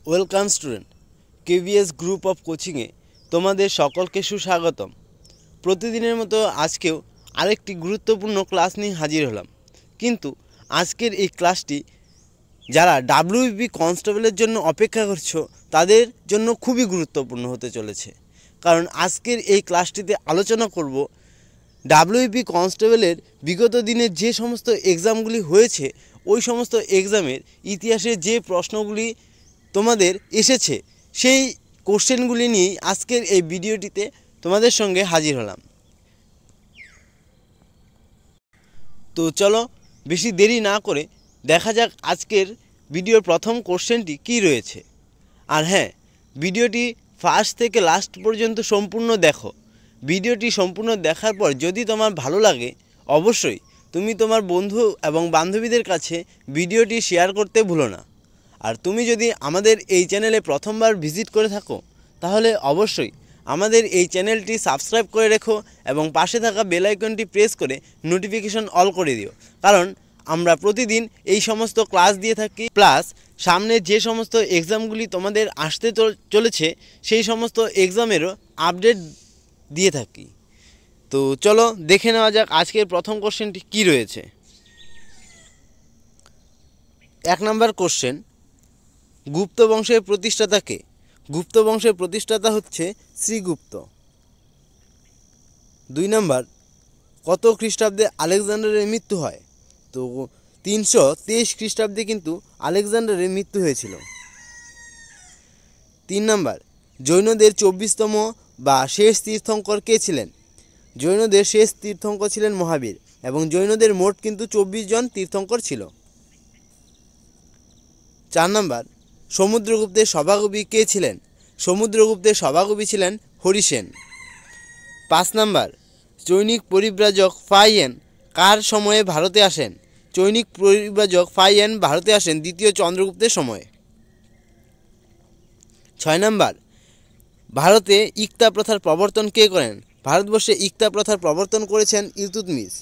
Welcome student, KVS group of কোচিংয়ে তোমাদের সকলকে সুস্বাগতম। প্রতিদিনের মতো আজকেও আরেকটি গুরুত্বপূর্ণ ক্লাস নিয়ে হাজির হলাম। কিন্তু আজকের এই ক্লাসটি যারা ডাব্লিউবিপি কনস্টেবলের জন্য অপেক্ষা করছো তাদের জন্য খুবই গুরুত্বপূর্ণ হতে চলেছে। কারণ আজকের এই ক্লাসটিতে আলোচনা করব ডাব্লিউবিপি কনস্টেবলের বিগত দিনে যে সমস্ত এক্সামগুলি হয়েছে ওই সমস্ত এক্সামের ইতিহাসের যে প্রশ্নগুলি তোমাদের এসেছে সেই কোশ্চেনগুলি নিয়েই আজকের এই ভিডিওটিতে তোমাদের সঙ্গে হাজির হলাম। তো চলো বেশি দেরি না করে দেখা যাক আজকের ভিডিওর প্রথম কোশ্চেনটি কী রয়েছে। আর হ্যাঁ, ভিডিওটি ফার্স্ট থেকে লাস্ট পর্যন্ত সম্পূর্ণ দেখো। ভিডিওটি সম্পূর্ণ দেখার পর যদি তোমার ভালো লাগে অবশ্যই তুমি তোমার বন্ধু এবং বান্ধবীদের কাছে ভিডিওটি শেয়ার করতে ভুলো না। আর তুমি যদি আমাদের এই চ্যানেলে প্রথমবার ভিজিট করে থাকো তাহলে অবশ্যই আমাদের এই চ্যানেলটি সাবস্ক্রাইব করে রেখো এবং পাশে থাকা বেল আইকনটি প্রেস করে নোটিফিকেশন অল করে দিও। কারণ আমরা প্রতিদিন এই সমস্ত ক্লাস দিয়ে থাকি, প্লাস সামনে যে সমস্ত এক্সামগুলি তোমাদের আসতে চলেছে সেই সমস্ত এক্সামেরও আপডেট দিয়ে থাকি। তো চলো দেখে নেওয়া যাক আজকের প্রথম কোশ্চেনটি কী রয়েছে। 1 নম্বর কোশ্চেন, গুপ্ত বংশের প্রতিষ্ঠাতা কে? গুপ্ত বংশের প্রতিষ্ঠাতা হচ্ছে শ্রীগুপ্ত। 2 নম্বর, কত খ্রিস্টাব্দে আলেকজান্ডারের মৃত্যু হয়? তো 323 খ্রিস্টাব্দে কিন্তু আলেকজান্ডারের মৃত্যু হয়েছিল। 3 নম্বর, জৈনদের 24তম বা শেষ তীর্থঙ্কর কে ছিলেন? জৈনদের শেষ তীর্থঙ্কর ছিলেন মহাবীর এবং জৈনদের মোট কিন্তু 24 জন তীর্থঙ্কর ছিল। 4 নম্বর, সমুদ্রগুপ্তের সভাকবি কে ছিলেন? সমুদ্রগুপ্তের সভাকবি ছিলেন হরিসেন। 5 নম্বর, চৈনিক পরিব্রাজক ফাইয়েন কার সময়ে ভারতে আসেন? চৈনিক পরিব্রাজক ফাইয়েন ভারতে আসেন দ্বিতীয় চন্দ্রগুপ্তের সময়ে। 6 নম্বর, ভারতে ইকতা প্রথার প্রবর্তন কে করেন? ভারতবর্ষে ইকতা প্রথার প্রবর্তন করেছেন ইলতুৎমিশ।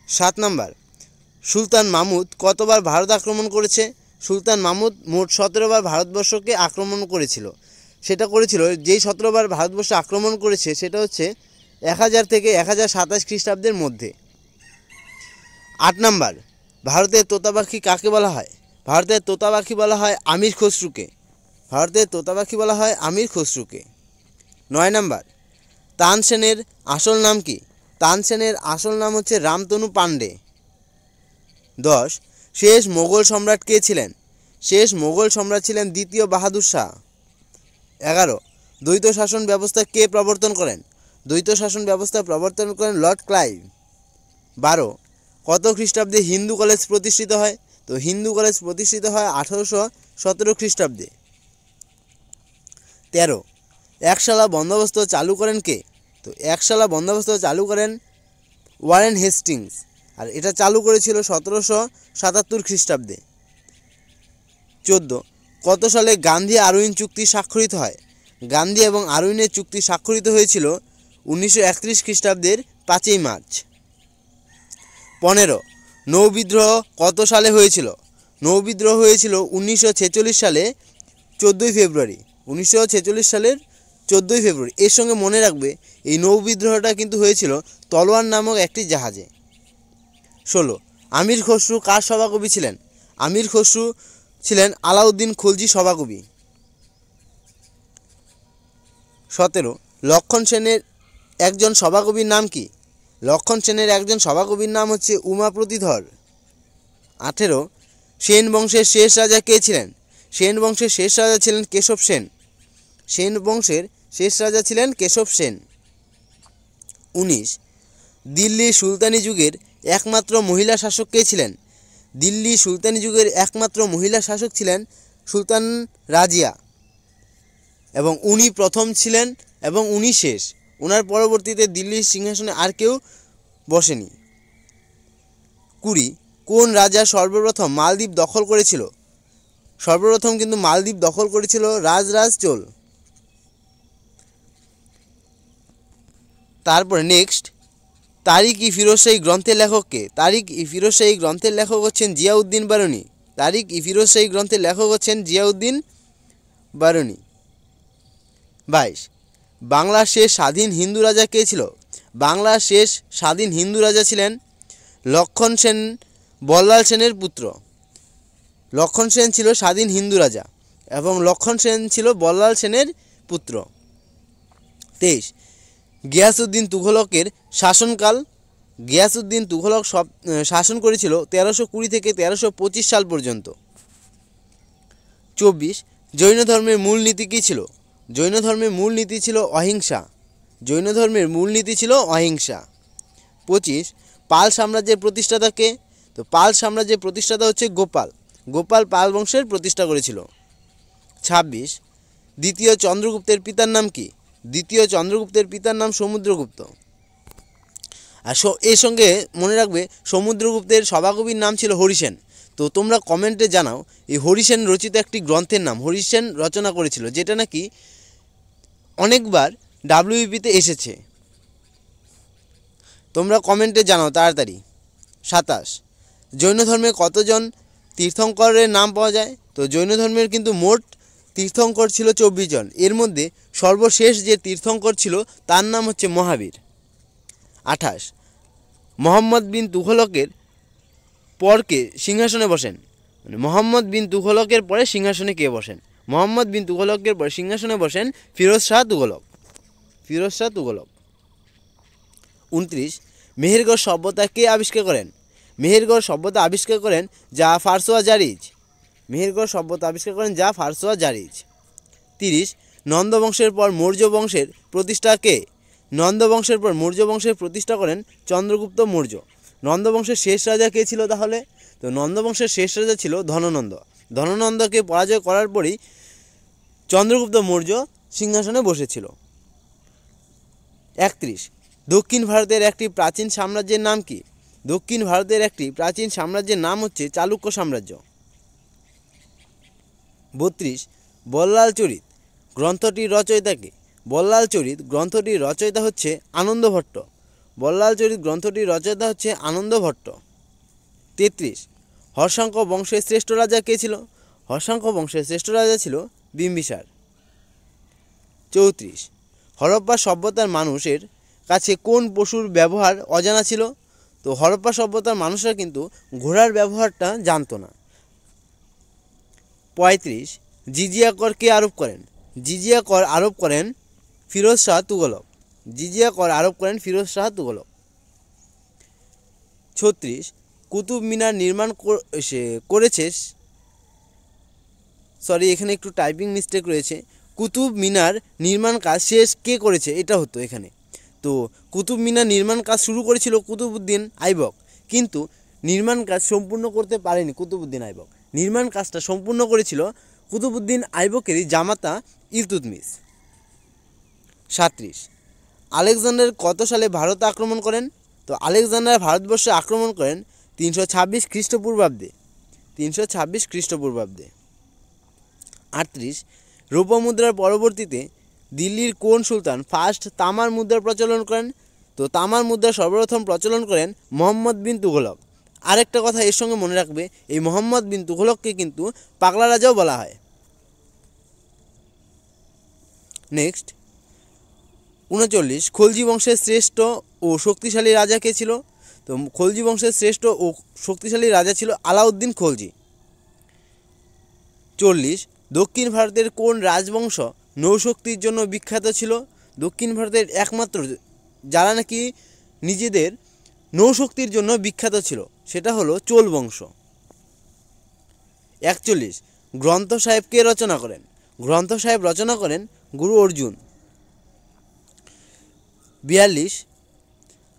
7 নম্বর, সুলতান মাহমুদ কতবার ভারত আক্রমণ করেছে? সুলতান মাহমুদ মোট 17 বার ভারতবর্ষকে আক্রমণ করেছিল। সেটা করেছিল যেই 17 বার ভারতবর্ষ আক্রমণ করেছে সেটা হচ্ছে 1000 থেকে 1027 খ্রিস্টাব্দের মধ্যে। 8 নম্বর, ভারতের তোতা পাখি কাকে বলা হয়? ভারতের তোতা পাখি বলা হয় আমির খসরুকে। ভারতের তোতা পাখি বলা হয় আমির খসরুকে। 9 নম্বর, তানসেনের আসল নাম কি? তানসেনের আসল নাম হচ্ছে রামতনু পান্ডে। 10, শেষ মোগল সম্রাট কে ছিলেন? শেষ মোগল সম্রাট ছিলেন দ্বিতীয় বাহাদুর শাহ। 11, দ্বৈত শাসন ব্যবস্থা কে প্রবর্তন করেন? দ্বৈত শাসন ব্যবস্থা প্রবর্তন করেন লর্ড ক্লাইভ। 12, কত খ্রিস্টাব্দে হিন্দু কলেজ প্রতিষ্ঠিত হয়? তো হিন্দু কলেজ প্রতিষ্ঠিত হয় 1817 খ্রিস্টাব্দে। 13, একশালা বন্দোবস্ত চালু করেন কে? তো একশালা বন্দোবস্ত চালু করেন ওয়ারেন হেস্টিংস, আর এটা চালু করেছিল 1777 খ্রিস্টাব্দে। 14, কত সালে গান্ধী আরউইন চুক্তি স্বাক্ষরিত হয়? গান্ধী এবং আরউইনের চুক্তি স্বাক্ষরিত হয়েছিল 1931 খ্রিস্টাব্দের 5ই মার্চ। 15, নৌবিদ্রোহ কত সালে হয়েছিল? নৌবিদ্রোহ হয়েছিল 1946 সালে 14ই ফেব্রুয়ারি। 1946 সালের 14ই ফেব্রুয়ারি। এর সঙ্গে মনে রাখবে এই নৌবিদ্রোহটা কিন্তু হয়েছিল তলোয়ার নামক একটি জাহাজে। 16, আমির খসরু কার সভাকবি ছিলেন? আমির খসরু ছিলেন আলাউদ্দিন খলজি সভাকবি। 17, লক্ষণ সেনের একজন সভাকবির নাম কি? লক্ষণ সেনের একজন সভাকবির নাম হচ্ছে উমাপ্রতিধর। 18, সেন বংশের শেষ রাজা কে ছিলেন? সেন বংশের শেষ রাজা ছিলেন কেশব সেন। সেন বংশের শেষ রাজা ছিলেন কেশব সেন। 19, দিল্লি সুলতানি যুগের একমাত্র মহিলা শাসক কে ছিলেন? দিল্লি সুলতানি যুগের একমাত্র মহিলা শাসক ছিলেন সুলতান রাজিয়া এবং উনি প্রথম ছিলেন এবং উনি শেষ। ওনার পরবর্তীতে দিল্লির সিংহাসনে আর কেউ বসেনি। 20, কোন রাজা সর্বপ্রথম মালদ্বীপ দখল করেছিল? সর্বপ্রথম কিন্তু মালদ্বীপ দখল করেছিল রাজরাজ চোল। তারপরে নেক্সট, তারিক ই ফিরোজ শাহী গ্রন্থের লেখক কে? তারিক ই ফিরোজ শাহী গ্রন্থের লেখক হচ্ছেন জিয়াউদ্দিন বারুনি। তারিখ ই ফিরোজ শাহী গ্রন্থের লেখক হচ্ছেন জিয়াউদ্দিন বারুনি। 22 বাংলার শেষ স্বাধীন হিন্দু রাজা কে ছিল? বাংলার শেষ স্বাধীন হিন্দু রাজা ছিলেন লক্ষণ সেন, বল্লাল সেনের পুত্র। লক্ষণ সেন ছিল স্বাধীন হিন্দু রাজা এবং লক্ষণ সেন ছিল বল্লাল সেনের পুত্র। 23 গিয়াসউদ্দিন তুঘলকের শাসনকাল। গিয়াসউদ্দিন তুঘলক শাসন করেছিল 1320 থেকে 1325 সাল পর্যন্ত। 24 জৈন ধর্মের মূল নীতি কী ছিল? জৈন ধর্মের মূল নীতি ছিল অহিংসা। জৈন ধর্মের মূল নীতি ছিল অহিংসা। 25 পাল সাম্রাজ্যের প্রতিষ্ঠাতা কে? তো পাল সাম্রাজ্যের প্রতিষ্ঠাতা হচ্ছে গোপাল। গোপাল পাল বংশের প্রতিষ্ঠা করেছিল। 26 দ্বিতীয় চন্দ্রগুপ্তের পিতার নাম কি? দ্বিতীয় চন্দ্রগুপ্তের পিতার নাম সমুদ্রগুপ্ত। আর এর সঙ্গে মনে রাখবে সমুদ্রগুপ্তের সভাকবির নাম ছিল হরিসেন। তো তোমরা কমেন্টে জানাও এই হরিসেন রচিত একটি গ্রন্থের নাম হরিসেন রচনা করেছিল, যেটা নাকি অনেকবার ডাব্লিউবিপিতে এসেছে। তোমরা কমেন্টে জানাও তাড়াতাড়ি। 27 জৈন ধর্মে কতজন তীর্থঙ্করের নাম পাওয়া যায়? তো জৈন ধর্মের কিন্তু মোট তীর্থঙ্কর ছিল 24 জন। এর মধ্যে সর্বশেষ যে তীর্থঙ্কর ছিল তার নাম হচ্ছে মহাবীর। 28 মোহাম্মদ বিন তুঘলকের পর কে সিংহাসনে বসেন? মানে মোহাম্মদ বিন তুঘলকের পরে সিংহাসনে কে বসেন? মোহাম্মদ বিন তুঘলকের পরে সিংহাসনে বসেন ফিরোজ শাহ তুঘলক। ফিরোজ শাহ তুঘলক। 29 মেহেরগড় সভ্যতা কে আবিষ্কার করেন? মেহেরগড় সভ্যতা আবিষ্কার করেন জাফর শাহ জারিজ। মেহেরগড় সভ্যতা আবিষ্কার করেন জাফর শাহ জারিজ। 30 নন্দ বংশের পর মৌর্য বংশের প্রতিষ্ঠা কে? নন্দ বংশের পর মৌর্য বংশের প্রতিষ্ঠা করেন চন্দ্রগুপ্ত মৌর্য। নন্দ বংশের শেষ রাজা কে ছিল তাহলে? তো নন্দ বংশের শেষ রাজা ছিল ধননন্দ। ধননন্দকে পরাজয় করার পরই চন্দ্রগুপ্ত মৌর্য সিংহাসনে বসেছিল। 31 দক্ষিণ ভারতের একটি প্রাচীন সাম্রাজ্যের নাম কি? দক্ষিণ ভারতের একটি প্রাচীন সাম্রাজ্যের নাম হচ্ছে চালুক্য সাম্রাজ্য। 32 বল্লাল চরিত গ্রন্থটির রচয়িতা কে? বল্লাল চরিত গ্রন্থটির রচয়িতা হচ্ছে আনন্দ ভট্ট। বল্লাল চরিত গ্রন্থটির রচয়িতা হচ্ছে আনন্দ ভট্ট। 33 হর্ষাঙ্ক বংশের শ্রেষ্ঠ রাজা কে ছিল? হর্ষাঙ্ক বংশের শ্রেষ্ঠ রাজা ছিল বিম্বিসার। 34 হরপ্পা সভ্যতার মানুষের কাছে কোন পশুর ব্যবহার অজানা ছিল? তো হরপ্পা সভ্যতার মানুষরা কিন্তু ঘোড়ার ব্যবহারটা জানতো না। 35 জিজিয়া কর কে আরোপ করেন? জিজিয়া কর আরোপ করেন ফিরোজ শাহ তুঘলক। জিজিয়া কর আরোপ করেন ফিরোজ শাহ তুঘলক। 36 কুতুব মিনার নির্মাণ করেছে, সরি এখানে একটু টাইপিং মিস্টেক রয়েছে। কুতুব মিনার নির্মাণ কাজ শেষ কে করেছে এটা হতো এখানে। তো কুতুব মিনার নির্মাণ কাজ শুরু করেছিল কুতুবউদ্দিন আইবক, কিন্তু নির্মাণ কাজ সম্পূর্ণ করতে পারেনি কুতুবউদ্দিন আইবক। নির্মাণ কাজটা সম্পূর্ণ করেছিল কুতুবউদ্দিন আইবকেরই জামাতা ইলতুৎমিশ। 37 আলেকজান্ডার কত সালে ভারত আক্রমণ করেন? তো আলেকজান্ডার ভারতবর্ষে আক্রমণ করেন 326 খ্রিস্টপূর্বাব্দে। 326 খ্রিস্টপূর্বাব্দে। 38 রৌপ্য মুদ্রার পরবর্তীতে দিল্লির কোন সুলতান ফার্স্ট তামার মুদ্রার প্রচলন করেন? তো তামার মুদ্রা সর্বপ্রথম প্রচলন করেন মোহাম্মদ বিন তুঘলক। আরেকটা কথা এর সঙ্গে মনে রাখবে, এই মোহাম্মদ বিন তুঘলককে কিন্তু পাগলা রাজাও বলা হয়। নেক্সট 39 খলজি বংশের শ্রেষ্ঠ ও শক্তিশালী রাজা কে ছিল? তো খলজি বংশের শ্রেষ্ঠ ও শক্তিশালী রাজা ছিল আলাউদ্দিন খলজি। 40 দক্ষিণ ভারতের কোন রাজবংশ নৌশক্তির জন্য বিখ্যাত ছিল? দক্ষিণ ভারতের একমাত্র যারা নাকি নিজেদের নৌশক্তির জন্য বিখ্যাত ছিল সেটা হলো চোল বংশ। 41 গ্রন্থ সাহেব কে রচনা করেন? গ্রন্থ সাহেব রচনা করেন গুরু অর্জুন। 42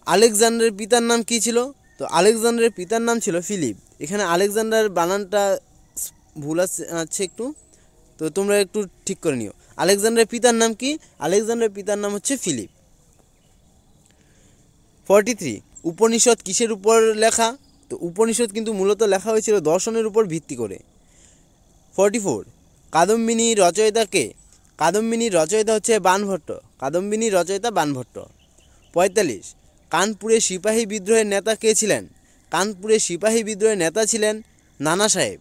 আলেকজান্ডারের পিতার নাম কী ছিল? তো আলেকজান্ডারের পিতার নাম ছিল ফিলিপ। এখানে আলেকজান্ডার বানানটা ভুল আছে একটু, তো তোমরা একটু ঠিক করে নিও। আলেকজান্ডারের পিতার নাম কি? আলেকজান্ডারের পিতার নাম হচ্ছে ফিলিপ। 43 উপনিষদ কিসের উপর লেখা? তো উপনিষদ কিন্তু মূলত লেখা হয়েছিল দর্শনের উপর ভিত্তি করে। 44 কাদম্বিনীর রচয়িতা কে? কাদম্বিনীর রচয়িতা হচ্ছে বাণভট্ট। কাদম্বিনীর রচয়িতা বাণভট্ট। 45 কানপুরের সিপাহী বিদ্রোহের নেতা কে ছিলেন? কানপুরের সিপাহী বিদ্রোহের নেতা ছিলেন নানা সাহেব।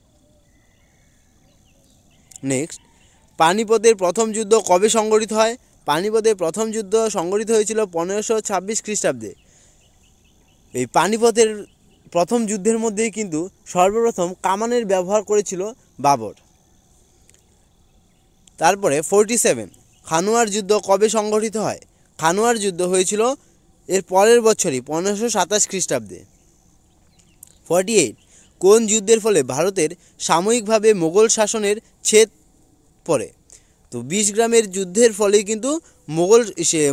নেক্সট, পানিপথের প্রথম যুদ্ধ কবে সংঘটিত হয়? পানিপথের প্রথম যুদ্ধ সংঘটিত হয়েছিল 1526 খ্রিস্টাব্দে। এই পানিপথের প্রথম যুদ্ধের মধ্যেই কিন্তু সর্বপ্রথম কামানের ব্যবহার করেছিল বাবর। তারপরে 47, খানুয়ার যুদ্ধ কবে সংঘটিত হয়? খানুয়ার যুদ্ধ হয়েছিল এর পরের বছরই 1527 খ্রিস্টাব্দে। 48, কোন যুদ্ধের ফলে ভারতের সাময়িকভাবে মোগল শাসনের ছেদ পড়ে? তো 20 গ্রামের যুদ্ধের ফলেই কিন্তু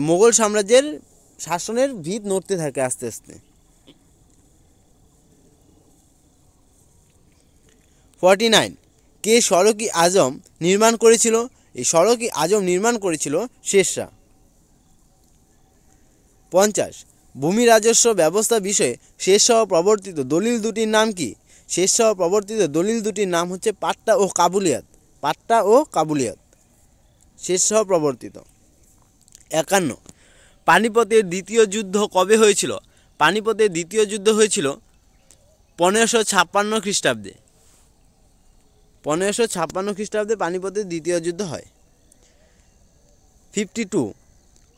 মোগল সাম্রাজ্যের শাসনের ভিত নড়তে থাকে আস্তে আস্তে। 49, কে সড়ক-ই আজম নির্মাণ করেছিল? এই সড়ক-ই আজম নির্মাণ করেছিল শেরশাহ। 50, ভূমি রাজস্ব ব্যবস্থা বিষয়ে শেরশাহ প্রবর্তিত দলিল দুটির নাম কি? শেরশাহ প্রবর্তিত দলিল দুটির নাম হচ্ছে পাট্টা ও কাবুলিয়াত। পাট্টা ও কাবুলিয়াত শেরশাহ প্রবর্তিত। 51, পানিপথের দ্বিতীয় যুদ্ধ কবে হয়েছিল? পানিপথের দ্বিতীয় যুদ্ধ হয়েছিল 1556 খ্রিস্টাব্দে। 1556 খ্রিস্টাব্দে পানিপথের দ্বিতীয় যুদ্ধ হয়। 52,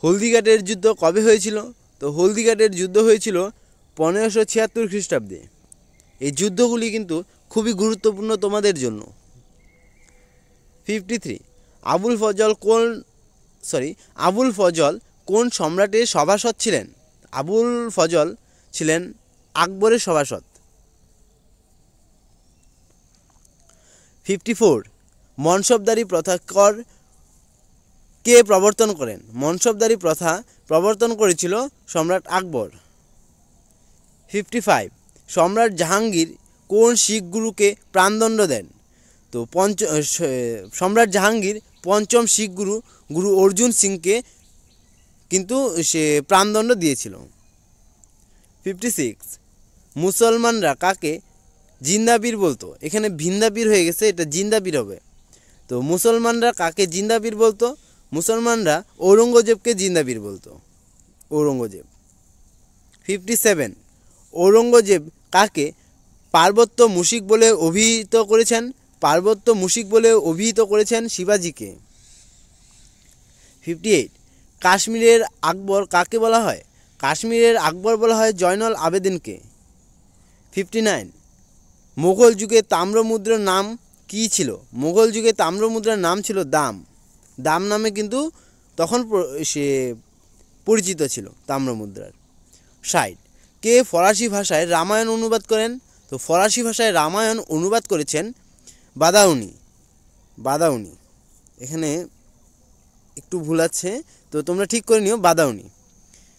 হলদিঘাটের যুদ্ধ কবে হয়েছিল? তো হলদিঘাটের যুদ্ধ হয়েছিল 1576 খ্রিস্টাব্দে। এই যুদ্ধগুলি কিন্তু খুবই গুরুত্বপূর্ণ তোমাদের জন্য। 53, আবুল ফজল কোন সম্রাটের সভাসদ ছিলেন? আবুল ফজল ছিলেন আকবরের সভাসদ। 54, মনসবদারি প্রথা কে প্রবর্তন করেন? মনসবদারি প্রথা প্রবর্তন করেছিল সম্রাট আকবর। 55, সম্রাট জাহাঙ্গীর কোন শিখ গুরুকে প্রাণদণ্ড দেন? তো সম্রাট জাহাঙ্গীর পঞ্চম শিখ গুরু অর্জুন সিংকে কিন্তু সে প্রাণদণ্ড দিয়েছিল। 56, মুসলমানরা কাকে জিন্দাবীর বলতো? এখানে ভিন্দাবীর হয়ে গেছে, এটা জিন্দাবীর হবে। তো মুসলমানরা কাকে জিন্দাবীর বলতো? মুসলমানরা ঔরঙ্গজেবকে জিন্দাবীর বলতো। ঔরঙ্গজেব। 57, ঔরঙ্গজেব কাকে পার্বত্য মুশিক বলে অভিহিত করেছেন? পার্বত্য মুশিক বলে অভিহিত করেছেন শিবাজীকে। 58, কাশ্মীরের আকবর কাকে বলা হয়? কাশ্মীরের আকবর বলা হয় জয়নুল আবেদিনকে। 59, মুঘল যুগে তাম্রমুদ্রার নাম কী ছিল? মুঘল যুগে তাম্রমুদ্রার নাম ছিল দাম। দাম নামে কিন্তু তখন সে পরিচিত ছিল তাম্রমুদ্রার। 60, কে ফরাসি ভাষায় রামায়ণ অনুবাদ করেন? তো ফরাসি ভাষায় রামায়ণ অনুবাদ করেছেন বাদাউনি। এখানে একটু ভুল আছে, তো তোমরা ঠিক করে নিও, বাদাউনি।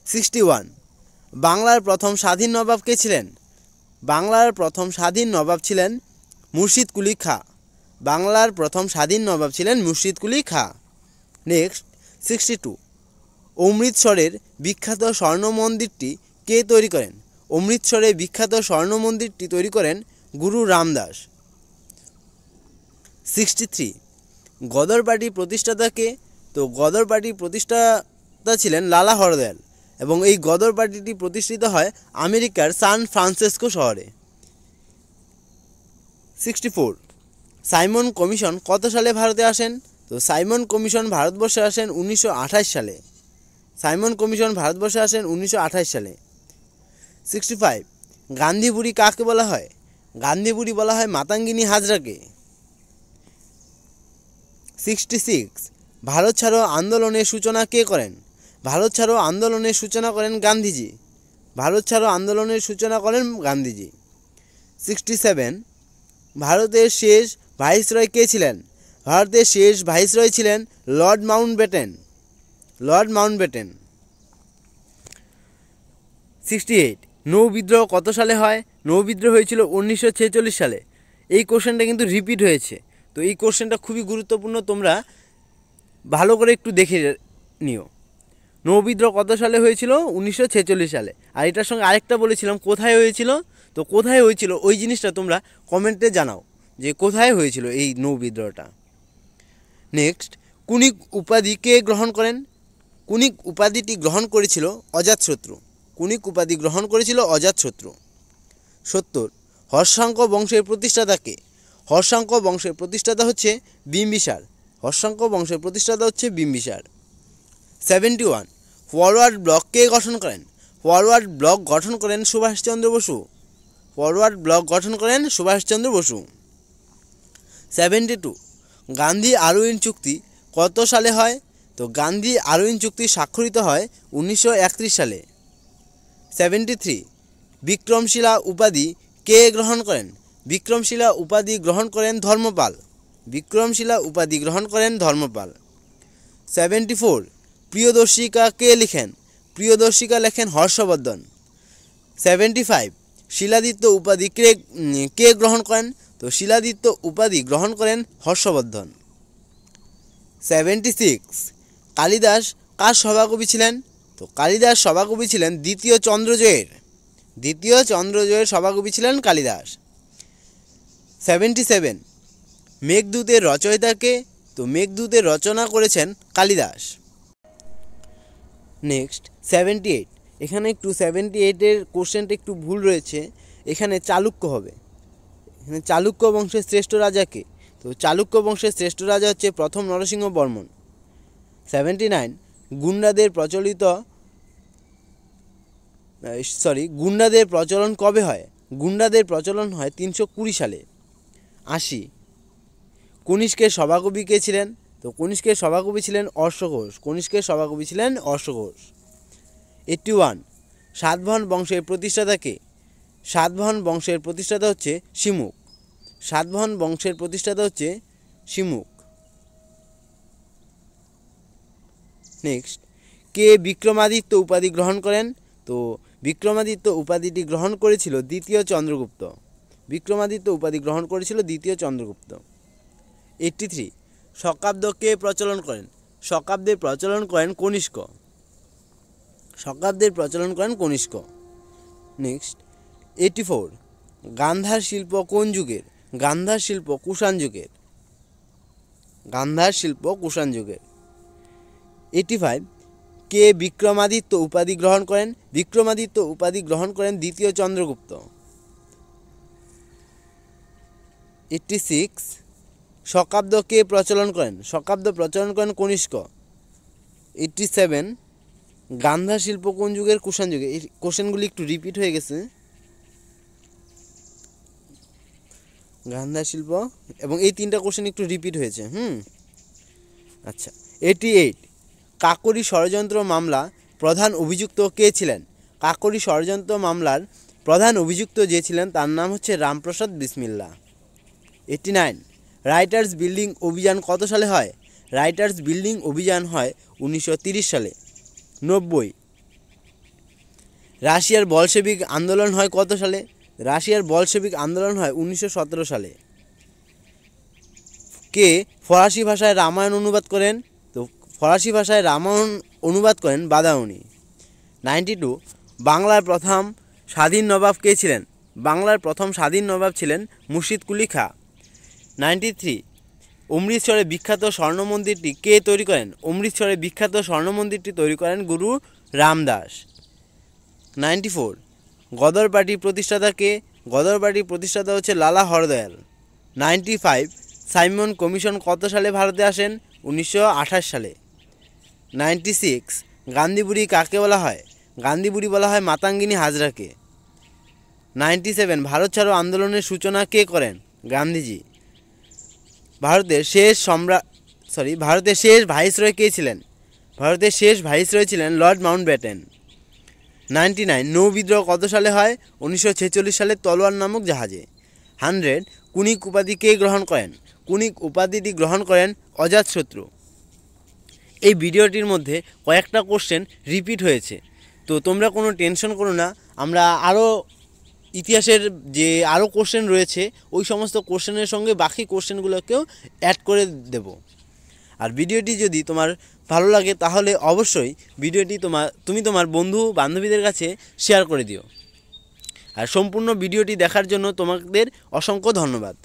61, বাংলার প্রথম স্বাধীন নবাব কে ছিলেন? বাংলার প্রথম স্বাধীন নবাব ছিলেন মুর্শিদ কুলি খাঁ। বাংলার প্রথম স্বাধীন নবাব ছিলেন মুর্শিদ কুলি খাঁ। নেক্সট, 62, অমৃতসরের বিখ্যাত স্বর্ণ মন্দিরটি কে তৈরি করেন? অমৃতসরের বিখ্যাত স্বর্ণ মন্দিরটি তৈরি করেন গুরু রামদাস। 63, গদর পার্টির প্রতিষ্ঠাতা কে? তো গদর পার্টির প্রতিষ্ঠাতা ছিলেন লালা হরদয়াল এবং এই গদর পার্টিটি প্রতিষ্ঠিত হয় আমেরিকার সান ফ্রান্সিসকো শহরে। 64, সাইমন কমিশন কত সালে ভারতে আসেন? তো সাইমন কমিশন ভারতবর্ষে আসেন 1928 সালে। সাইমন কমিশন ভারতবর্ষে আসেন 1928 সালে। 65, গান্ধী বুড়ি কাকে বলা হয়? গান্ধী বুড়ি বলা হয় মাতঙ্গিনী হাজরাকে। 66, ভারত ছাড়ো আন্দোলনের সূচনা কে করেন? ভারত ছাড়ো আন্দোলনের সূচনা করেন গান্ধীজি। ভারত ছাড়ো আন্দোলনের সূচনা করেন গান্ধীজি। 67, ভারতের শেষ ভাইসরয় কে ছিলেন? ভারতের শেষ ভাইসরয় ছিলেন লর্ড মাউন্টব্যাটেন। 68, নৌ বিদ্রোহ কত সালে হয়? নৌ বিদ্রোহ হয়েছিল 1946 সালে। এই কোশ্চেনটা কিন্তু রিপিট হয়েছে, তো এই কোশ্চেনটা খুবই গুরুত্বপূর্ণ, তোমরা ভালো করে একটু দেখে নিও। নৌ বিদ্রোহ কত সালে হয়েছিল? 1946 সালে। আর এটার সঙ্গে আরেকটা বলেছিলাম কোথায় হয়েছিল, তো কোথায় হয়েছিল ওই জিনিসটা তোমরা কমেন্টে জানাও যে কোথায় হয়েছিল এই নৌ বিদ্রোহটা। নেক্সট, কুনিক উপাধি কে গ্রহণ করেন? কুনিক উপাধিটি গ্রহণ করেছিল অজাতশত্রু। কুনিক উপাধি গ্রহণ করেছিল অজাতশত্রু। 70, হর্ষাঙ্ক বংশের প্রতিষ্ঠাতা কে? হর্ষাঙ্ক বংশের প্রতিষ্ঠাতা হচ্ছে বিম্বিসার। হর্ষাঙ্ক বংশের প্রতিষ্ঠাতা হচ্ছে বিম্বিসার। 71 ফরওয়ার্ড ব্লক কে গঠন করেন? ফরওয়ার্ড ব্লক গঠন করেন সুভাষচন্দ্র বসু। ফরওয়ার্ড ব্লক গঠন করেন সুভাষচন্দ্র বসু। 72 গান্ধী আরউইন চুক্তি কত সালে হয়? তো গান্ধী আরউইন চুক্তি স্বাক্ষরিত হয় 1931 সালে। 73 বিক্রমশিলা উপাধি কে গ্রহণ করেন? বিক্রমশিলা উপাধি গ্রহণ করেন ধর্মপাল। বিক্রমশিলা উপাধি গ্রহণ করেন ধর্মপাল। 74 প্রিয়দর্শিকা কে লিখেন? প্রিয়দর্শিকা লেখেন হর্ষবর্ধন। 75 শিলাদিত্য উপাধি কে গ্রহণ করেন? তো শিলাদিত্য উপাধি গ্রহণ করেন হর্ষবর্ধন। 76 কালিদাস কার সভাকবি ছিলেন? তো কালিদাস সভাকবি ছিলেন দ্বিতীয় চন্দ্রজয়ের। দ্বিতীয় চন্দ্রজয়ের সভাকবি ছিলেন কালিদাস। 77 মেঘদূতের রচয়িতাকে? তো মেঘদূতের রচনা করেছেন কালিদাস। নেক্সট 78 এখানে একটু 78-এর কোশ্চেনটা একটু ভুল রয়েছে, এখানে চালুক্য হবে। এখানে চালুক্য বংশের শ্রেষ্ঠ রাজাকে? তো চালুক্য বংশের শ্রেষ্ঠ রাজা হচ্ছে প্রথম নরসিংহ বর্মন। 79 গুন্ডাদের প্রচলন কবে হয়? গুন্ডাদের প্রচলন হয় 320 সালে। 80 কনিষ্কের সভাকবি কে ছিলেন? তো কনিষ্কের সভাকবি ছিলেন অশ্বঘোষ। কনিষ্কের সভাকবি ছিলেন অশ্বঘোষ। 81 সাতবাহন বংশের প্রতিষ্ঠাতা কে? সাতবাহন বংশের প্রতিষ্ঠাতা হচ্ছে শিমুখ। সাতবাহন বংশের প্রতিষ্ঠাতা হচ্ছে শিমুখ। নেক্সট কে বিক্রমাদিত্য উপাধি গ্রহণ করেন? তো বিক্রমাদিত্য উপাধিটি গ্রহণ করেছিল দ্বিতীয় চন্দ্রগুপ্ত। বিক্রমাদিত্য উপাধি গ্রহণ করেছিল দ্বিতীয় চন্দ্রগুপ্ত। 83 শকাব্দ কে প্রচলন করেন? শকাব্দের প্রচলন করেন কনিষ্ক। শকাব্দের প্রচলন করেন কনিষ্ক। নেক্সট 84 গান্ধার শিল্প কোন যুগের? গান্ধার শিল্প কুষাণ যুগের। গান্ধার শিল্প কুষাণ যুগের। 85 কে বিক্রমাদিত্য উপাধি গ্রহণ করেন? বিক্রমাদিত্য উপাধি গ্রহণ করেন দ্বিতীয় চন্দ্রগুপ্ত। 86 শকাব্দ কে প্রচলন করেন? শকাব্দ প্রচলন করেন কনিষ্ক। 87 গান্ধার শিল্প কোন যুগের? কুষাণ যুগে। এই কোশ্চেনগুলি একটু রিপিট হয়ে গেছে। গান্ধার শিল্প এবং এই তিনটা কোশ্চেন একটু রিপিট হয়েছে। আচ্ছা 88 কাকরি ষড়যন্ত্র মামলা প্রধান অভিযুক্ত কে ছিলেন? কাকরি ষড়যন্ত্র মামলার প্রধান অভিযুক্ত যে ছিলেন তার নাম হচ্ছে রামপ্রসাদ বিসমিল্লা। 89 রাইটার্স বিল্ডিং অভিযান কত সালে হয়? রাইটার্স বিল্ডিং অভিযান হয় 1930 সালে। 90 রাশিয়ার বলশেবিক আন্দোলন হয় কত সালে? রাশিয়ার বলশেবিক আন্দোলন হয় 1917 সালে। কে ফরাসি ভাষায় রামায়ণ অনুবাদ করেন? তো ফরাসি ভাষায় রামায়ণ অনুবাদ করেন বাদাউনি। 92 বাংলার প্রথম স্বাধীন নবাব কে ছিলেন? বাংলার প্রথম স্বাধীন নবাব ছিলেন মুর্শিদ কুলি খাঁ। 93 অমৃতসরে বিখ্যাত স্বর্ণ মন্দিরটি কে তৈরি করেন? অমৃতসরে বিখ্যাত স্বর্ণ মন্দিরটি তৈরি করেন গুরু রামদাস। 94 গদর পার্টির প্রতিষ্ঠাতা কে? গদর পার্টির প্রতিষ্ঠাতা হচ্ছে লালা হরদয়াল। 95 সাইমন কমিশন কত সালে ভারতে আসেন? 1928 সালে। 96 গান্ধী বুড়ি কাকে বলা হয়? গান্ধী বুড়ি বলা হয় মাতঙ্গিনী হাজরাকে। 97 ভারত ছাড়ো আন্দোলনের সূচনা কে করেন? গান্ধীজি। ভারতের শেষ ভাইসরয় কে ছিলেন? ভারতের শেষ ভাইসরয় ছিলেন লর্ড মাউন্টব্যাটেন। 99 নৌ বিদ্রোহ কত সালে হয়? 1946 সালে তলোয়ার নামক জাহাজে। 100 কুনিক উপাধি কে গ্রহণ করেন? কুনিক উপাধিটি গ্রহণ করেন অজাতশত্রু। এই ভিডিওটির মধ্যে কয়েকটা কোশ্চেন রিপিট হয়েছে, তো তোমরা কোনো টেনশন করো না, আমরা আরও ইতিহাসের যে আরও কোশ্চেন রয়েছে ওই সমস্ত কোশ্চেনের সঙ্গে বাকি কোশ্চেনগুলোকেও অ্যাড করে দেব। আর ভিডিওটি যদি তোমার ভালো লাগে তাহলে অবশ্যই ভিডিওটি তুমি তোমার বন্ধু বান্ধবীদের কাছে শেয়ার করে দিও। আর সম্পূর্ণ ভিডিওটি দেখার জন্য তোমাদের অসংখ্য ধন্যবাদ।